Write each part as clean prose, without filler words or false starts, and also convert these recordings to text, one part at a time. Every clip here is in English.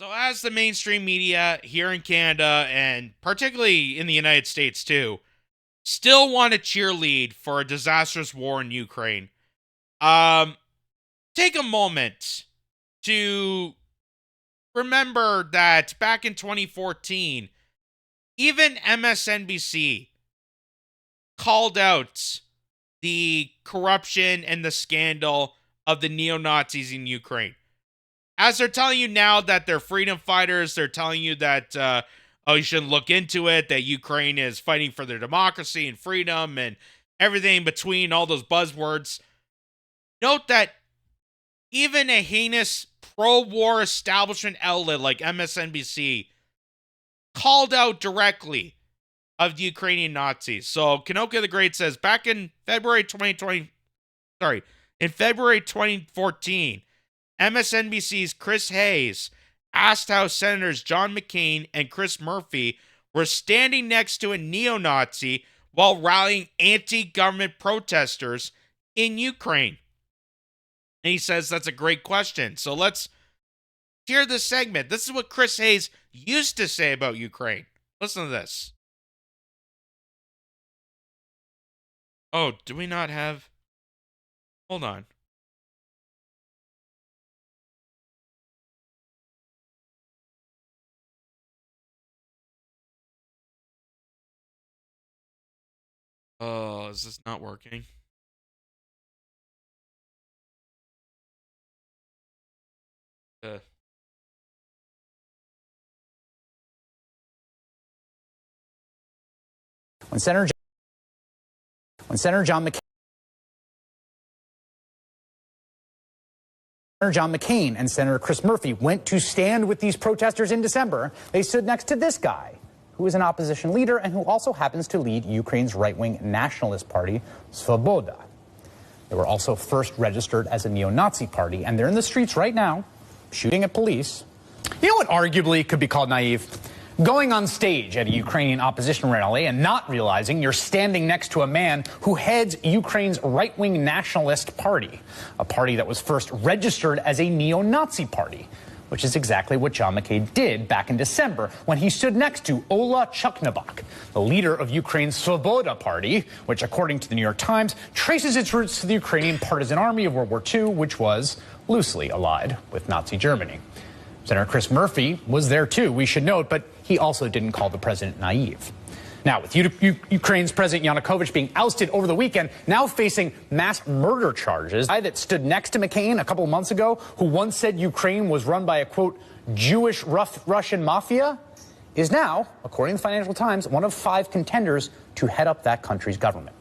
So, as the mainstream media here in Canada and particularly in the United States too, still want to cheerlead for a disastrous war in Ukraine, um, take a moment to remember that back in 2014, even MSNBC called out the corruption and the scandal of the neo Nazis in Ukraine. As they're telling you now that they're freedom fighters, they're telling you that, oh, you shouldn't look into it, that Ukraine is fighting for their democracy and freedom and everything in between, all those buzzwords. Note that even a heinous pro-war establishment outlet like MSNBC called out directly of the Ukrainian Nazis. So Kanoka the Great says, back in February 2014, MSNBC's Chris Hayes asked how Senators John McCain and Chris Murphy were standing next to a neo-Nazi while rallying anti-government protesters in Ukraine. And he says that's a great question. So let's hear this segment. This is what Chris Hayes used to say about Ukraine. Listen to this. Oh, do we not have... Hold on. Oh, is this not working? When Senator John McCain and Senator Chris Murphy went to stand with these protesters in December, they stood next to this guy, who is an opposition leader and who also happens to lead Ukraine's right-wing nationalist party, Svoboda. They were also first registered as a neo-Nazi party, and they're in the streets right now, shooting at police. You know what arguably could be called naive? Going on stage at a Ukrainian opposition rally and not realizing you're standing next to a man who heads Ukraine's right-wing nationalist party, a party that was first registered as a neo-Nazi party, which is exactly what John McCain did back in December when he stood next to Ola Chuknabak, the leader of Ukraine's Svoboda party, which, according to the New York Times, traces its roots to the Ukrainian partisan army of World War II, which was loosely allied with Nazi Germany. Senator Chris Murphy was there too, we should note, but he also didn't call the president naive. Now, with Ukraine's President Yanukovych being ousted over the weekend, now facing mass murder charges, the guy that stood next to McCain a couple of months ago, who once said Ukraine was run by a, quote, Jewish Russian mafia, is now, according to the Financial Times, one of 5 contenders to head up that country's government.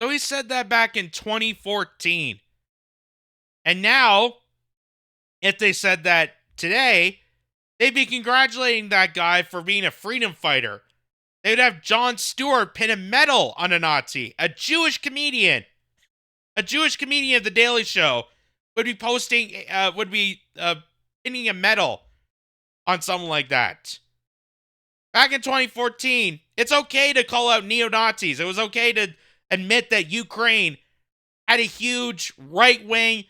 So he said that back in 2014. And now, if they said that today, they'd be congratulating that guy for being a freedom fighter. They'd have Jon Stewart pin a medal on a Nazi, a Jewish comedian. A Jewish comedian of The Daily Show would be pinning a medal on someone like that. Back in 2014, it's okay to call out neo-Nazis. It was okay to admit that Ukraine had a huge right-wing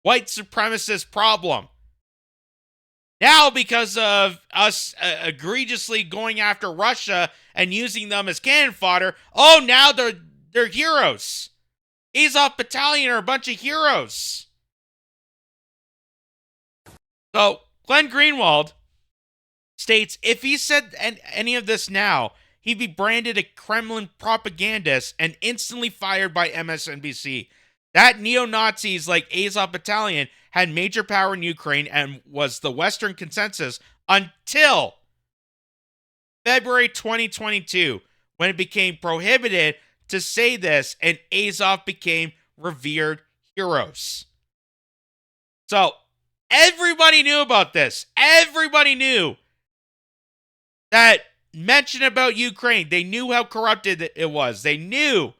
white supremacist problem. Now, because of us egregiously going after Russia and using them as cannon fodder, oh, now they're heroes. Azov Battalion are a bunch of heroes. So, Glenn Greenwald states, if he said any of this now, he'd be branded a Kremlin propagandist and instantly fired by MSNBC. That neo-Nazis like Azov Battalion had major power in Ukraine and was the Western consensus until February 2022, when it became prohibited to say this and Azov became revered heroes. So, everybody knew about this. Everybody knew that mention about Ukraine. They knew how corrupted it was. They knew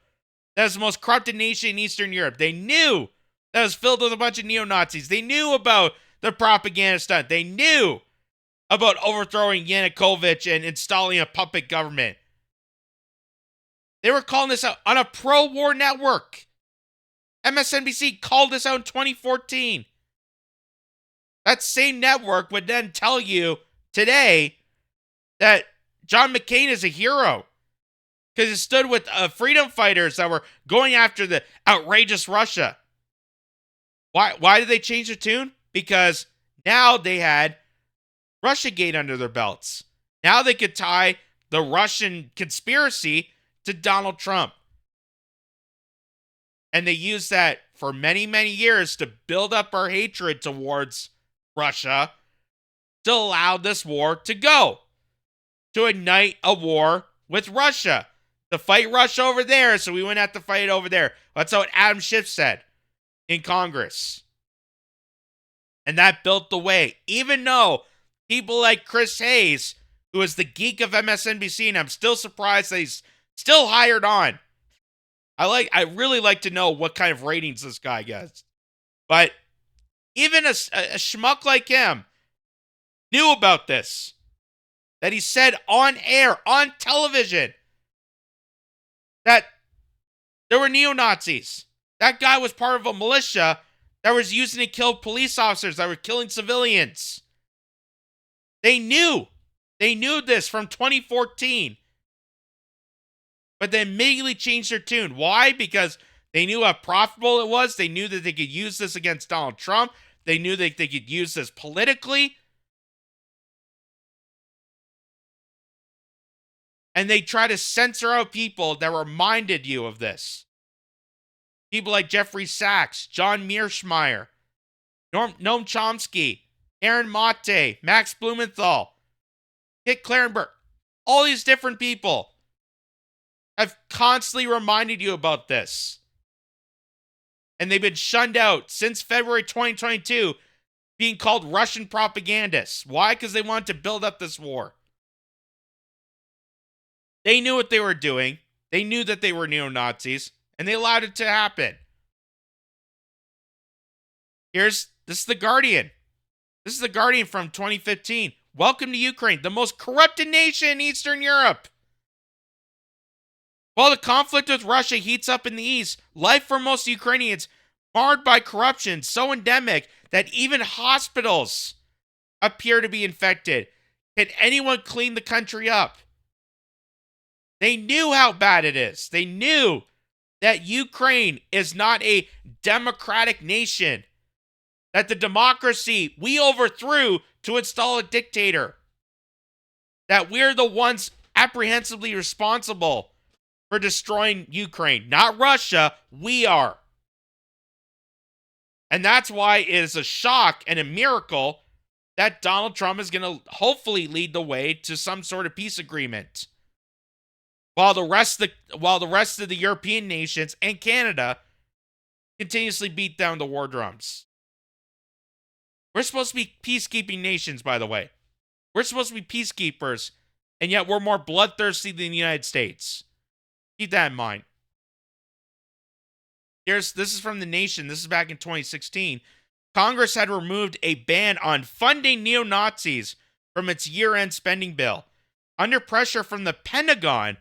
that was the most corrupted nation in Eastern Europe. They knew that was filled with a bunch of neo-Nazis. They knew about the propaganda stunt. They knew about overthrowing Yanukovych and installing a puppet government. They were calling this out on a pro-war network. MSNBC called this out in 2014. that same network would then tell you today that John McCain is a hero because he stood with freedom fighters that were going after the outrageous Russia. Why did they change the tune? Because now they had Russiagate under their belts. Now they could tie the Russian conspiracy to Donald Trump. And they used that for many, many years to build up our hatred towards Russia, to allow this war to go, to ignite a war with Russia, to fight Russia over there so we wouldn't have to fight it over there. That's what Adam Schiff said in Congress. And that built the way. Even though people like Chris Hayes, who is the geek of MSNBC, and I'm still surprised that he's still hired on. I really like to know what kind of ratings this guy gets. But even a schmuck like him knew about this. That he said on air, on television, that there were neo-Nazis. That guy was part of a militia that was using to kill police officers that were killing civilians. They knew. They knew this from 2014. But they immediately changed their tune. Why? Because they knew how profitable it was. They knew that they could use this against Donald Trump. They knew that they could use this politically. And they try to censor out people that reminded you of this. People like Jeffrey Sachs, John Mearsheimer, Noam Chomsky, Aaron Mate, Max Blumenthal, Kit Klarenberg. All these different people have constantly reminded you about this. And they've been shunned out since February 2022, being called Russian propagandists. Why? Because they wanted to build up this war. They knew what they were doing. They knew that they were neo-Nazis, and they allowed it to happen. This is The Guardian. This is The Guardian from 2015. Welcome to Ukraine, the most corrupted nation in Eastern Europe. While the conflict with Russia heats up in the east, life for most Ukrainians marred by corruption so endemic that even hospitals appear to be infected. Can anyone clean the country up? They knew how bad it is. They knew that Ukraine is not a democratic nation. That the democracy we overthrew to install a dictator. That we're the ones apprehensively responsible for destroying Ukraine. Not Russia, we are. And that's why it is a shock and a miracle that Donald Trump is going to hopefully lead the way to some sort of peace agreement. While the rest of the European nations and Canada continuously beat down the war drums. We're supposed to be peacekeeping nations, by the way. We're supposed to be peacekeepers, and yet we're more bloodthirsty than the United States. Keep that in mind. This is from The Nation. This is back in 2016. Congress had removed a ban on funding neo-Nazis from its year-end spending bill. Under pressure from the Pentagon,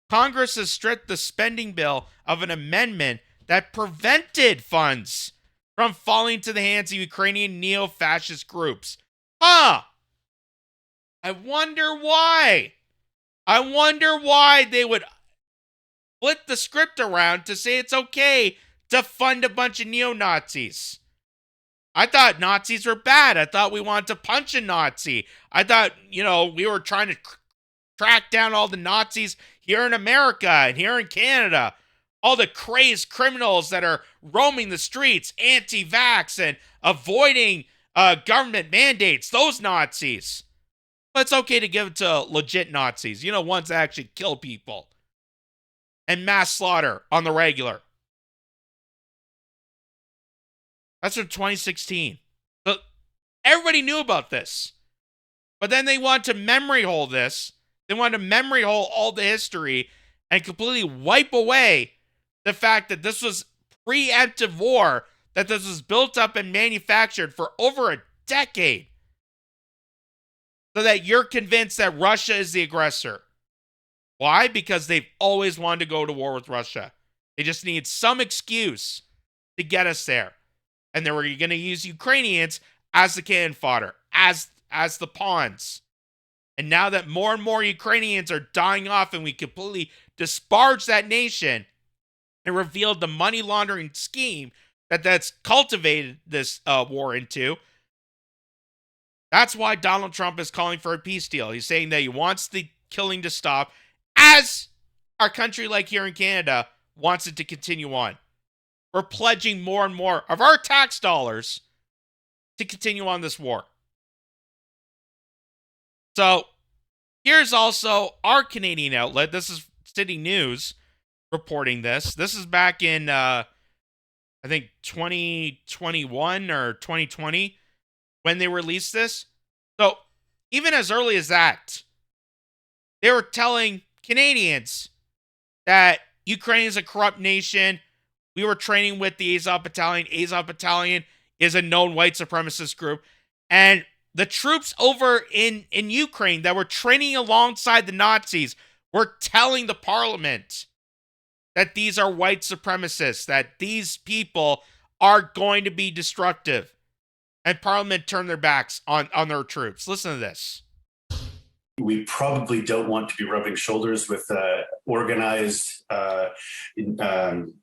Congress has stripped the spending bill of an amendment that prevented funds from falling to the hands of Ukrainian neo-fascist groups. I wonder why. I wonder why they would flip the script around to say it's okay to fund a bunch of neo-Nazis. I thought Nazis were bad. I thought we wanted to punch a Nazi. I thought, we were trying to track down all the Nazis here in America and here in Canada. All the crazed criminals that are roaming the streets, anti-vax and avoiding government mandates, those Nazis. But it's okay to give it to legit Nazis, ones that actually kill people and mass slaughter on the regular. That's from 2016. So everybody knew about this. But then they want to memory hole this. They want to memory hole all the history and completely wipe away the fact that this was preemptive war, that this was built up and manufactured for over a decade. So that you're convinced that Russia is the aggressor. Why? Because they've always wanted to go to war with Russia. They just need some excuse to get us there. And they were going to use Ukrainians as the cannon fodder, as the pawns. And now that more and more Ukrainians are dying off and we completely disparaged that nation and revealed the money laundering scheme that's cultivated this war into, that's why Donald Trump is calling for a peace deal. He's saying that he wants the killing to stop, as our country, like here in Canada, wants it to continue on. We're pledging more and more of our tax dollars to continue on this war. So, here's also our Canadian outlet. This is City News reporting this. This is back in, I think, 2021 or 2020 when they released this. So, even as early as that, they were telling Canadians that Ukraine is a corrupt nation. We were training with the Azov Battalion. Azov Battalion is a known white supremacist group. And the troops over in Ukraine that were training alongside the Nazis were telling the parliament that these are white supremacists, that these people are going to be destructive. And parliament turned their backs on their troops. Listen to this. We probably don't want to be rubbing shoulders with organized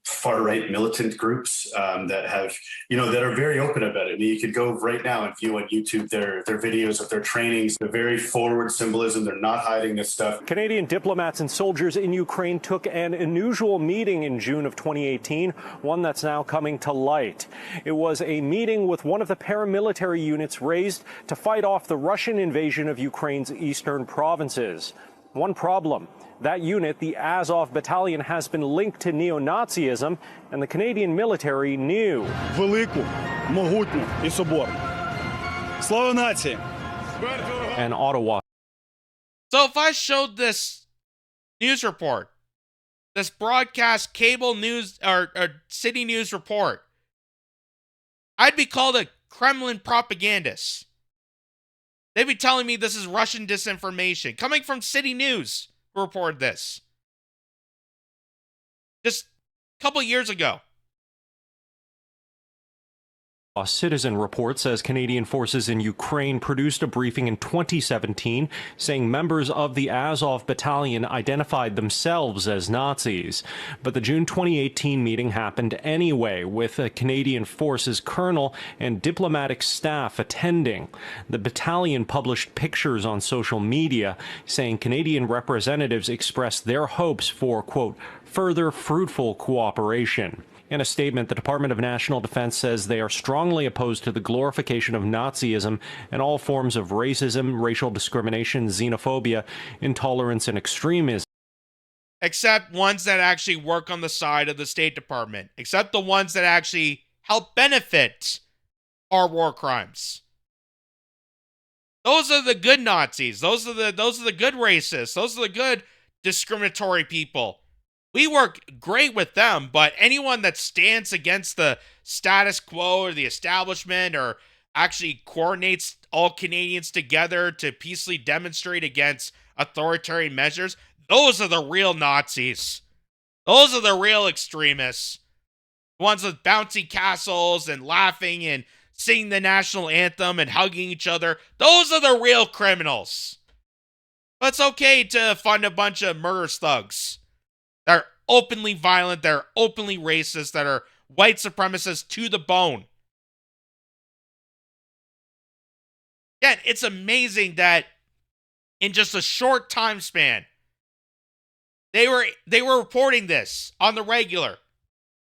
far-right militant groups that have, that are very open about it. I mean, you could go right now and view on YouTube their videos of their trainings, the very forward symbolism. They're not hiding this stuff. Canadian diplomats and soldiers in Ukraine took an unusual meeting in June of 2018, one that's now coming to light. It was a meeting with one of the paramilitary units raised to fight off the Russian invasion of Ukraine's eastern provinces. One problem, that unit, the Azov Battalion, has been linked to neo-Nazism, and the Canadian military knew. Велику, могутню і соборну. Слава нації! And Ottawa. So if I showed this news report, this broadcast cable news or city news report, I'd be called a Kremlin propagandist. They'd be telling me this is Russian disinformation. Coming from City News, who reported this just a couple years ago. A Citizen report says Canadian forces in Ukraine produced a briefing in 2017 saying members of the Azov Battalion identified themselves as Nazis. But the June 2018 meeting happened anyway, with a Canadian forces colonel and diplomatic staff attending. The battalion published pictures on social media saying Canadian representatives expressed their hopes for, quote, further fruitful cooperation. In a statement, the Department of National Defense says they are strongly opposed to the glorification of Nazism and all forms of racism, racial discrimination, xenophobia, intolerance, and extremism. Except ones that actually work on the side of the State Department. Except the ones that actually help benefit our war crimes. Those are the good Nazis. Those are the good racists. Those are the good discriminatory people. We work great with them, but anyone that stands against the status quo or the establishment or actually coordinates all Canadians together to peacefully demonstrate against authoritarian measures, those are the real Nazis. Those are the real extremists. The ones with bouncy castles and laughing and singing the national anthem and hugging each other. Those are the real criminals. But it's okay to fund a bunch of murderous thugs that are openly violent, that are openly racist, that are white supremacists to the bone. Again, it's amazing that in just a short time span, they were reporting this on the regular,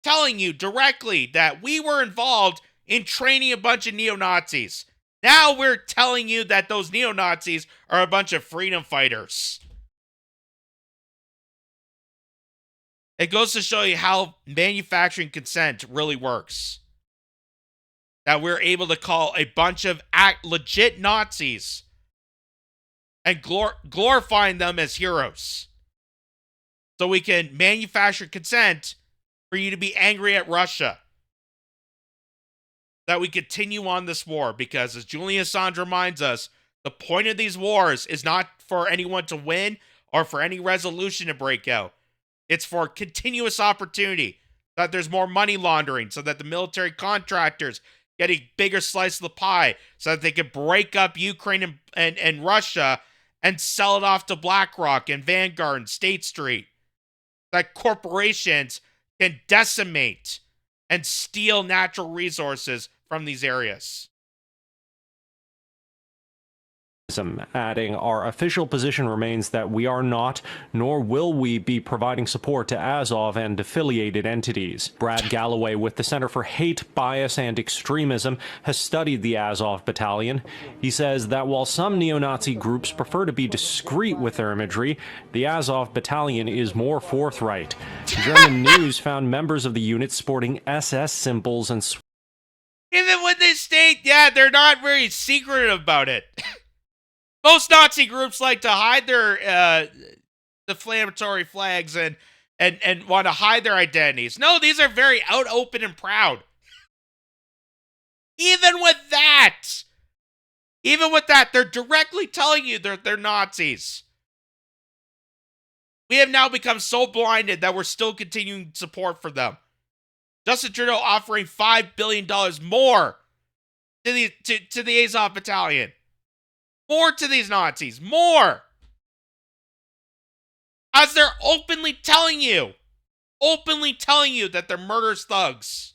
telling you directly that we were involved in training a bunch of neo-Nazis. Now we're telling you that those neo-Nazis are a bunch of freedom fighters. It goes to show you how manufacturing consent really works. That we're able to call a bunch of legit Nazis and glorifying them as heroes. So we can manufacture consent for you to be angry at Russia. That we continue on this war, because as Julian Assange reminds us, the point of these wars is not for anyone to win or for any resolution to break out. It's for continuous opportunity, that there's more money laundering, so that the military contractors get a bigger slice of the pie so that they could break up Ukraine and Russia and sell it off to BlackRock and Vanguard and State Street. That corporations can decimate and steal natural resources from these areas. Adding, our official position remains that we are not, nor will we be providing support to Azov and affiliated entities. Brad Galloway with the Center for Hate, Bias, and Extremism has studied the Azov Battalion. He says that while some neo-Nazi groups prefer to be discreet with their imagery, the Azov Battalion is more forthright. German news found members of the unit sporting SS symbols and... Even when they state, yeah, they're not very secretive about it. Most Nazi groups like to hide their deflammatory flags and want to hide their identities. No, these are very out, open, and proud. Even with that, they're directly telling you they're Nazis. We have now become so blinded that we're still continuing support for them. Justin Trudeau offering $5 billion more to the Azov Battalion. More to these Nazis. More. As they're openly telling you that they're murderous thugs.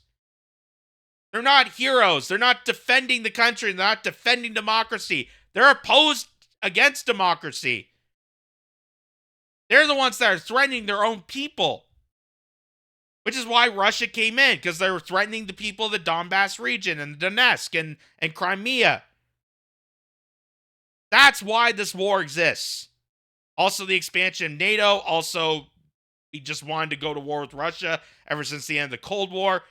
They're not heroes. They're not defending the country. They're not defending democracy. They're opposed against democracy. They're the ones that are threatening their own people. Which is why Russia came in, because they were threatening the people of the Donbass region and Donetsk and Crimea. That's why this war exists. Also, the expansion of NATO. Also, he just wanted to go to war with Russia ever since the end of the Cold War.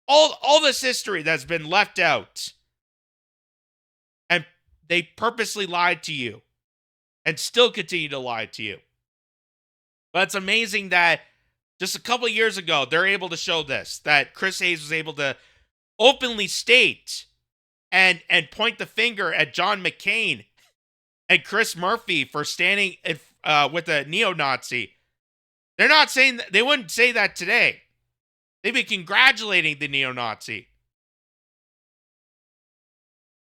All this history that's been left out. And they purposely lied to you. And still continue to lie to you. But it's amazing that just a couple of years ago, they're able to show this. That Chris Hayes was able to openly state and point the finger at John McCain and Chris Murphy for standing with a neo-Nazi. They're not saying that. They wouldn't say that today. They'd be congratulating the neo-Nazi.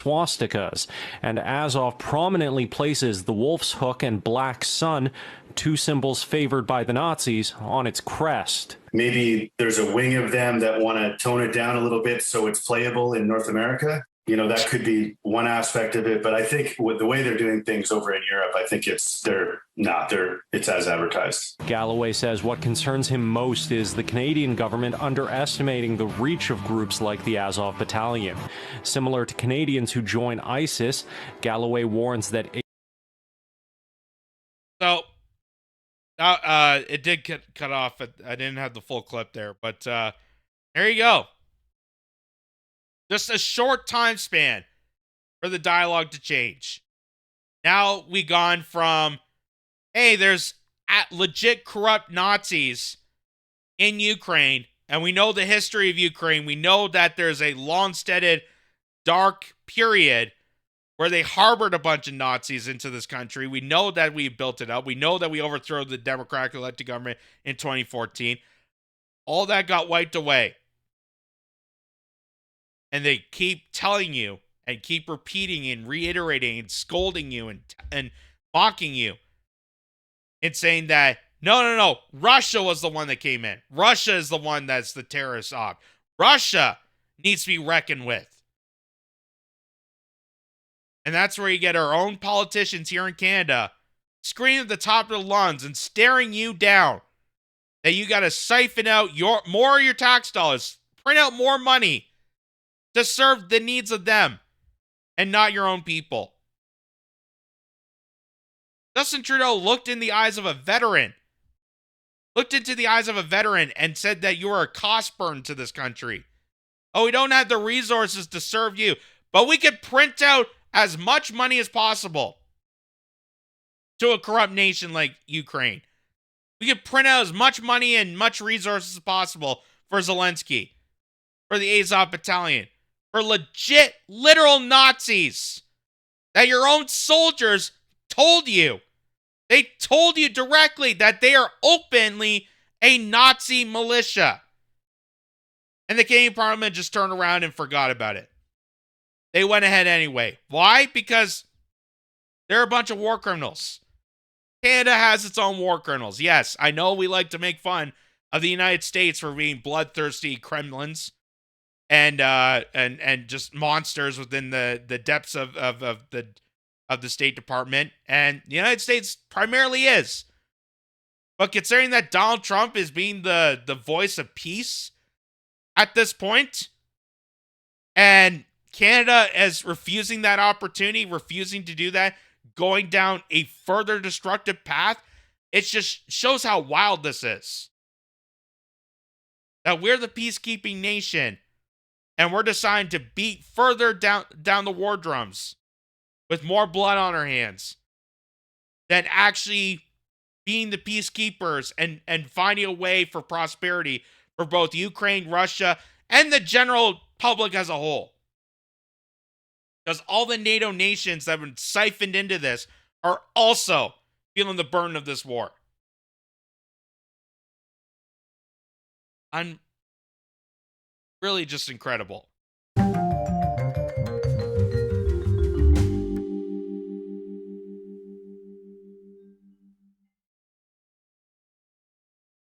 Swastikas, and Azov prominently places the wolf's hook and black sun, two symbols favored by the Nazis, on its crest. Maybe there's a wing of them that want to tone it down a little bit so it's playable in North America. You know, that could be one aspect of it, but I think with the way they're doing things over in Europe, I think it's as advertised. Galloway says what concerns him most is the Canadian government underestimating the reach of groups like the Azov Battalion. Similar to Canadians who join ISIS, Galloway warns that... So, it did cut off. I didn't have the full clip there, but there you go. Just a short time span for the dialogue to change. Now we gone from, hey, there's legit corrupt Nazis in Ukraine, and we know the history of Ukraine. We know that there's a long-steaded dark period where they harbored a bunch of Nazis into this country. We know that we built it up. We know that we overthrew the democratically elected government in 2014. All that got wiped away. And they keep telling you and keep repeating and reiterating and scolding you and mocking you and saying that, no, Russia was the one that came in. Russia is the one that's the terrorist op. Russia needs to be reckoned with. And that's where you get our own politicians here in Canada screaming at the top of their lungs and staring you down that you got to siphon out more of your tax dollars, print out more money to serve the needs of them and not your own people. Justin Trudeau looked in the eyes of a veteran. Looked into the eyes of a veteran and said that you are a cost burden to this country. Oh, we don't have the resources to serve you, but we could print out as much money as possible to a corrupt nation like Ukraine. We could print out as much money and much resources as possible for Zelensky, for the Azov Battalion, for legit, literal Nazis that your own soldiers told you. They told you directly that they are openly a Nazi militia. And the Canadian Parliament just turned around and forgot about it. they went ahead anyway. Why? Because they're a bunch of war criminals. Canada has its own war criminals. Yes, I know we like to make fun of the United States for being bloodthirsty Kremlins and just monsters within the depths of the State Department, and the United States primarily is. But considering that Donald Trump is being the voice of peace at this point, and Canada is refusing that opportunity, refusing to do that, going down a further destructive path, it just shows how wild this is. That we're the peacekeeping nation, and we're deciding to beat further down the war drums with more blood on our hands than actually being the peacekeepers and finding a way for prosperity for both Ukraine, Russia, and the general public as a whole. Because all the NATO nations that have been siphoned into this are also feeling the burden of this war. I'm really just incredible.